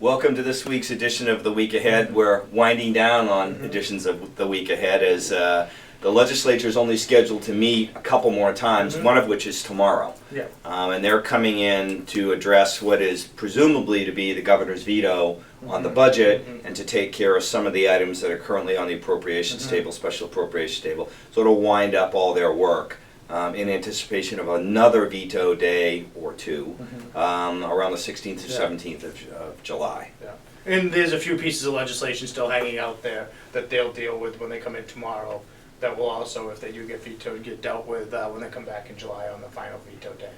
Welcome to this week's edition of The Week Ahead. We're winding down on editions of The Week Ahead as the legislature is only scheduled to meet a couple more times, one of which is tomorrow. Yeah. And they're coming in to address what is presumably to be the governor's veto on the budget and to take care of some of the items that are currently on the appropriations table, special appropriations table. So it'll wind up all their work. In anticipation of another veto day or two around the 16th or 17th of July. Yeah. And there's a few pieces of legislation still hanging out there that they'll deal with when they come in tomorrow that will also, if they do get vetoed, get dealt with when they come back in July on the final veto day.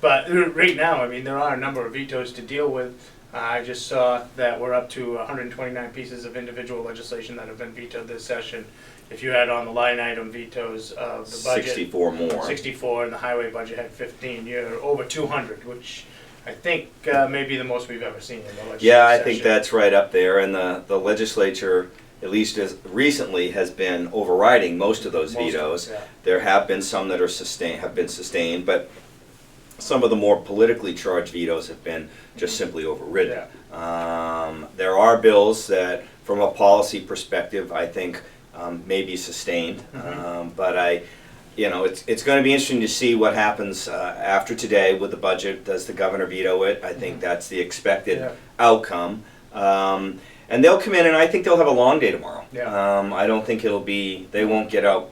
But right now, I mean, there are a number of vetoes to deal with. I just saw that we're up to 129 pieces of individual legislation that have been vetoed this session. If you had on the line item vetoes of the budget, 64 more. 64, and the highway budget had 15. You're over 200, which I think may be the most we've ever seen in the legislature. Yeah, I think that's right up there, and the legislature, at least as recently, has been overriding most of those vetoes. Yeah. There have been some that are have been sustained, but some of the more politically charged vetoes have been just simply overridden. Yeah. There are bills that, from a policy perspective, I think may be sustained, but it's going to be interesting to see what happens after today with the budget. Does the governor veto it? I think that's the expected outcome. And they'll come in, and I think they'll have a long day tomorrow. Yeah. I don't think they won't get out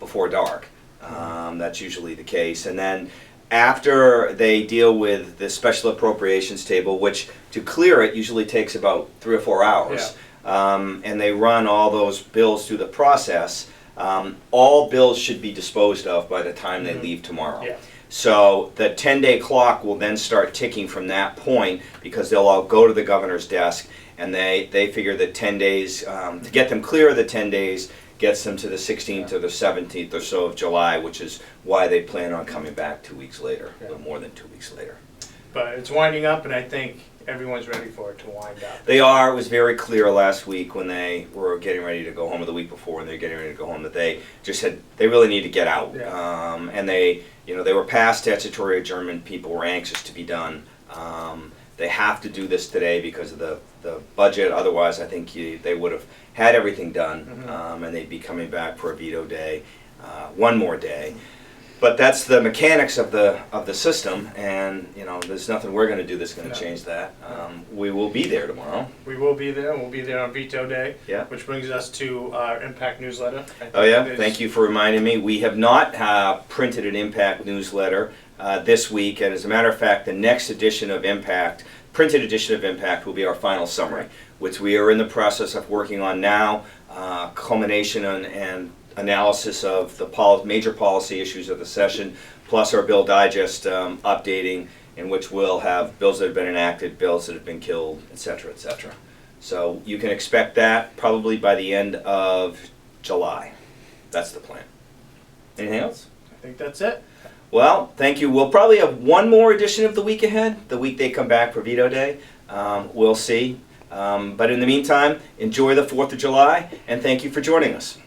before dark. That's usually the case. And then after they deal with the special appropriations table, which to clear it usually takes about 3 or 4 hours, and they run all those bills through the process, all bills should be disposed of by the time they leave tomorrow. Yeah. So the 10-day clock will then start ticking from that point, because they'll all go to the governor's desk, and they figure that 10 days, to get them clear of the 10 days, gets them to the 16th or the 17th or so of July, which is why they plan on coming back 2 weeks later, a little more than 2 weeks later. But it's winding up, and I think everyone's ready for it to wind up. They are. It was very clear last week when they were getting ready to go home, or the week before when they were getting ready to go home, that they just said they really need to get out. Yeah. And they were past statutory adjournment. People were anxious to be done. They have to do this today because of the budget. Otherwise, I think they would have had everything done, and they'd be coming back for a veto day, one more day. But that's the mechanics of the system, and there's nothing we're going to do that's going to change that. We will be there tomorrow. We will be there. We'll be there on veto day. Yeah. Which brings us to our Impact newsletter. Oh yeah, thank you for reminding me. We have not printed an Impact newsletter this week, and as a matter of fact, the next edition of Impact, printed edition of Impact, will be our final summary, which we are in the process of working on now. Culmination and analysis of the major policy issues of the session, plus our Bill Digest updating, in which we'll have bills that have been enacted, bills that have been killed, etc., etc. So you can expect that probably by the end of July. That's the plan. Anything else? I think that's it. Well, thank you. We'll probably have one more edition of The Week Ahead, the week they come back for veto day. We'll see. But in the meantime, enjoy the 4th of July, and thank you for joining us.